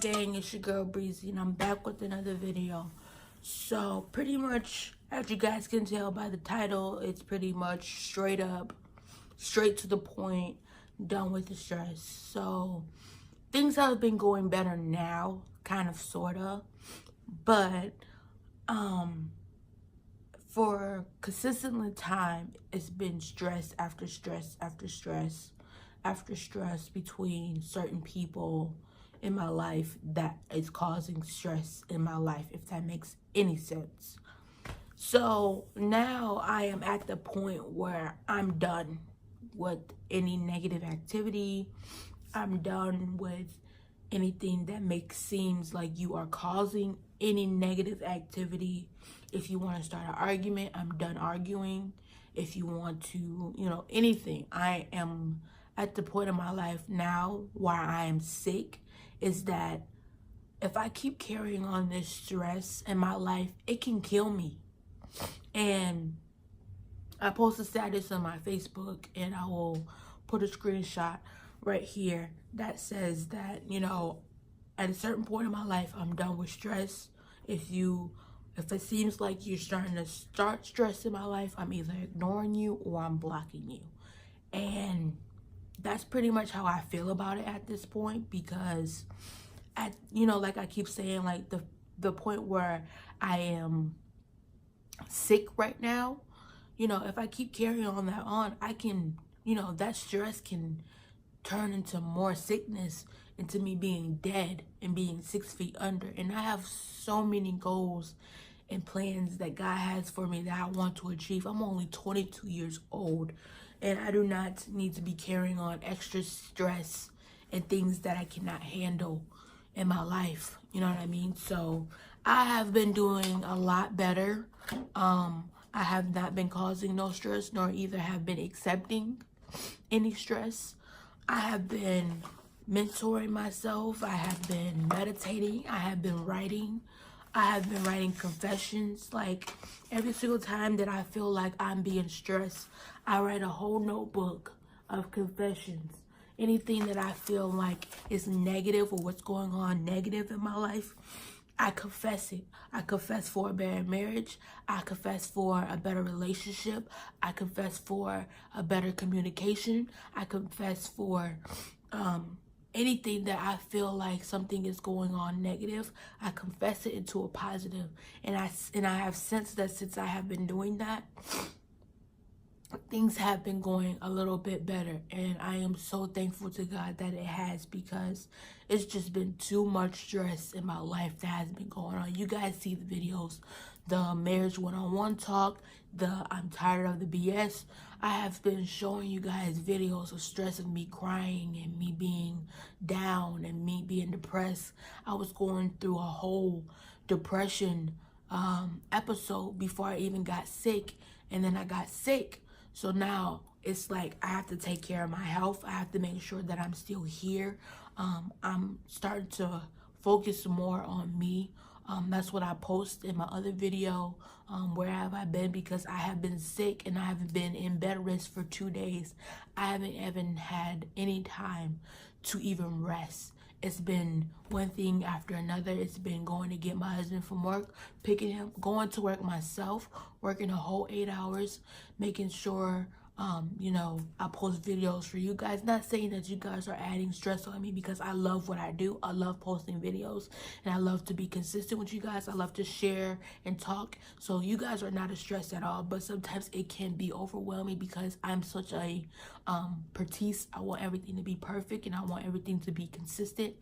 gang? It's your girl Breezy, and I'm back with another video. So pretty much, as you guys can tell by the title, it's pretty much straight up, straight to the point, done with the stress. So things have been going better now, kind of, sorta, but for consistently time, it's been stress after stress after stress after stress between certain people in my life that is causing stress in my life, if that makes any sense. So now I am at the point where I'm done with any negative activity. I'm done with anything that makes seems like you are causing any negative activity. If you want to start an argument, I'm done arguing. If you want to, anything. I am at the point in my life now where I am sick, is that if I keep carrying on this stress in my life, it can kill me. And I post a status on my Facebook, and I will put a screenshot right here that says that, at a certain point in my life, I'm done with stress. If it seems like you're starting to start stress in my life, I'm either ignoring you or I'm blocking you. And that's pretty much how I feel about it at this point, because like I keep saying, like the point where I am sick right now, if I keep carrying on that on, I can, that stress can turn into more sickness, into me being dead and being 6 feet under. And I have so many goals and plans that God has for me that I want to achieve. I'm only 22 years old, and I do not need to be carrying on extra stress and things that I cannot handle in my life. You know what I mean? So I have been doing a lot better. I have not been causing no stress, nor either have been accepting any stress. I have been mentoring myself. I have been meditating. I have been writing. I have been writing confessions. Like, every single time that I feel like I'm being stressed, I write a whole notebook of confessions. Anything that I feel like is negative or what's going on negative in my life, I confess it. I confess for a better marriage. I confess for a better relationship. I confess for a better communication. I confess for anything that I feel like something is going on negative. I confess it into a positive. And I have sensed that since I have been doing that, things have been going a little bit better, and I am so thankful to God that it has, because it's just been too much stress in my life that has been going on. You guys see the videos, the marriage one-on-one talk, the I'm tired of the BS. I have been showing you guys videos of stress of me crying and me being down and me being depressed. I was going through a whole depression episode before I even got sick, and then I got sick. So now it's like I have to take care of my health. I have to make sure that I'm still here. I'm starting to focus more on me. That's what I post in my other video. Where have I been? Because I have been sick and I have been in bed rest for 2 days. I haven't even had any time to even rest. It's been one thing after another. It's been going to get my husband from work, picking him, going to work myself, working a whole 8 hours, making sure, I post videos for you guys. Not saying that you guys are adding stress on me, because I love what I do. I love posting videos, and I love to be consistent with you guys. I love to share and talk. So you guys are not a stress at all, but sometimes it can be overwhelming because I'm such a petite. I want everything to be perfect, and I want everything to be consistent,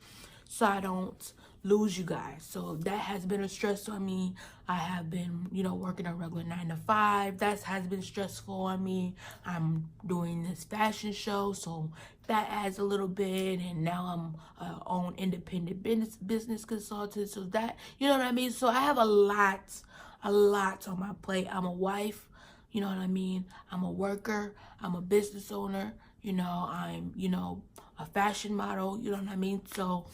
so I don't lose you guys. So that has been a stress on me. I have been, working a regular 9 to 5. That has been stressful on me. I'm doing this fashion show, so that adds a little bit. And now I'm own independent business consultant. So that, you know what I mean? So I have a lot on my plate. I'm a wife, you know what I mean? I'm a worker. I'm a business owner. I'm, a fashion model, you know what I mean? So,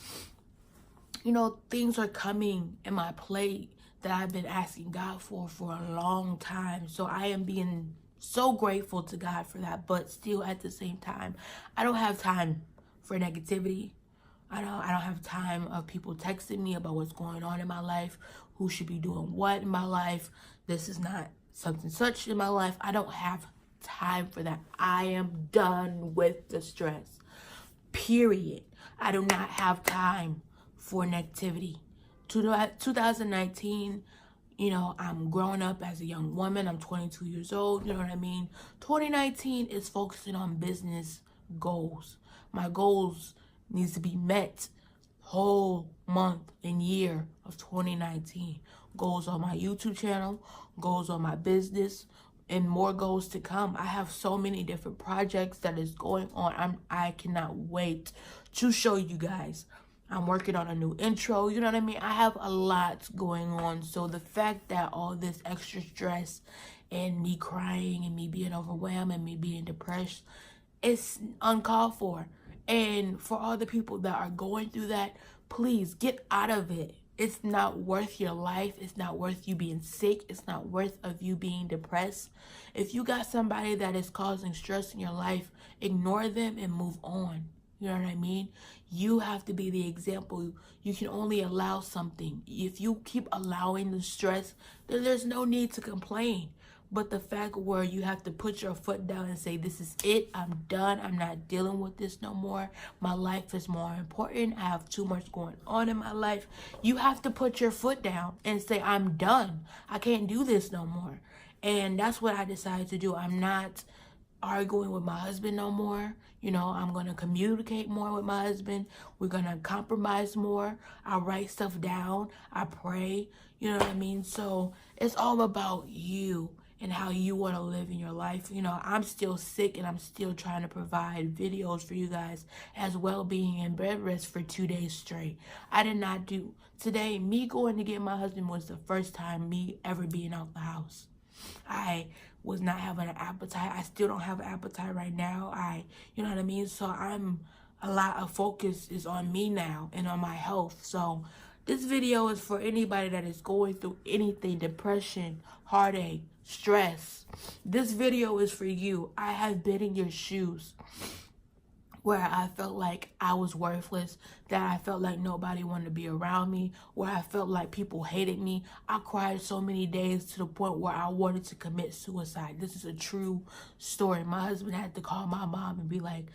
things are coming in my plate that I've been asking God for a long time. So I am being so grateful to God for that. But still, at the same time, I don't have time for negativity. I don't have time of people texting me about what's going on in my life, who should be doing what in my life. This is not something such in my life. I don't have time for that. I am done with the stress. Period. I do not have time for negativity. 2019, you know, I'm growing up as a young woman. I'm 22 years old. You know what I mean? 2019 is focusing on business goals. My goals needs to be met whole month and year of 2019. Goals on my YouTube channel, goals on my business, and more goals to come. I have so many different projects that is going on. I cannot wait to show you guys. I'm working on a new intro, you know what I mean? I have a lot going on. So the fact that all this extra stress and me crying and me being overwhelmed and me being depressed, it's uncalled for. And for all the people that are going through that, please get out of it. It's not worth your life. It's not worth you being sick. It's not worth of you being depressed. If you got somebody that is causing stress in your life, ignore them and move on. You know what I mean? You have to be the example. You can only allow something. If you keep allowing the stress, then there's no need to complain. But the fact where you have to put your foot down and say, this is it, I'm done, I'm not dealing with this no more, my life is more important, I have too much going on in my life. You have to put your foot down and say, I'm done, I can't do this no more. And that's what I decided to do. I'm not arguing with my husband no more. You know, I'm going to communicate more with my husband. We're going to compromise more. I write stuff down. I pray. You know what I mean? So it's all about you and how you want to live in your life. You know, I'm still sick and I'm still trying to provide videos for you guys, as well being in bed rest for 2 days straight. I did not do today. Me going to get my husband was the first time me ever being out the house. I was not having an appetite. I still don't have an appetite right now. You know what I mean? So a lot of focus is on me now and on my health. So this video is for anybody that is going through anything, depression, heartache, stress. This video is for you. I have been in your shoes where I felt like I was worthless, that I felt like nobody wanted to be around me, where I felt like people hated me. I cried so many days to the point where I wanted to commit suicide. This is a true story. My husband had to call my mom and be like,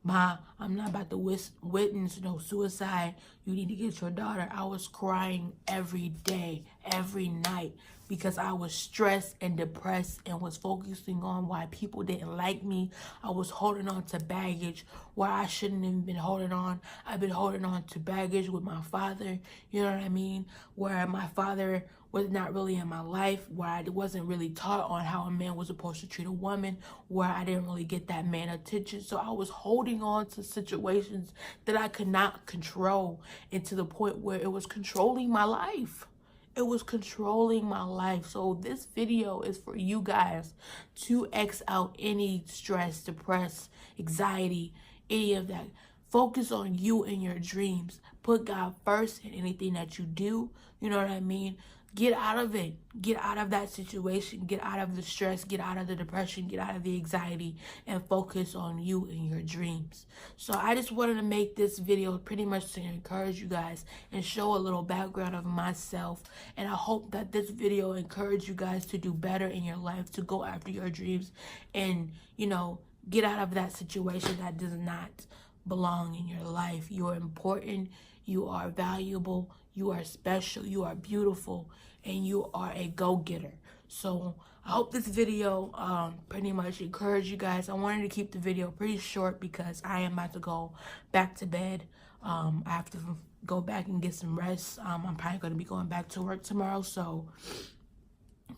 Ma, I'm not about to witness no suicide. You need to get your daughter. I was crying every day, every night, because I was stressed and depressed and was focusing on why people didn't like me. I was holding on to baggage where I shouldn't have been holding on. I've been holding on to baggage with my father, you know what I mean? Where my father was not really in my life, where I wasn't really taught on how a man was supposed to treat a woman, where I didn't really get that man attention. So I was holding on to situations that I could not control, and to the point where it was controlling my life. It was controlling my life. So this video is for you guys to X out any stress, depressed, anxiety, any of that. Focus on you and your dreams. Put God first in anything that you do. You know what I mean? Get out of it. Get out of that situation. Get out of the stress. Get out of the depression. Get out of the anxiety. And focus on you and your dreams. So I just wanted to make this video pretty much to encourage you guys and show a little background of myself. And I hope that this video encouraged you guys to do better in your life, to go after your dreams and, you know, get out of that situation that does not belong in your life. You are important. You are valuable. You are special. You are beautiful. And you are a go-getter. So I hope this video pretty much encouraged you guys. I wanted to keep the video pretty short because I am about to go back to bed. I have to go back and get some rest. I'm probably going to be going back to work tomorrow. So,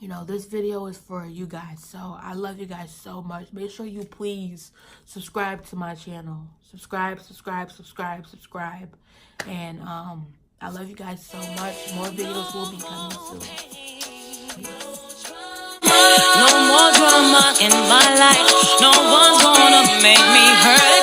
you know, this video is for you guys. So I love you guys so much. Make sure you please subscribe to my channel. Subscribe. And I love you guys so much. More videos will be coming soon. Peace. No more drama in my life. No one's gonna make me hurt.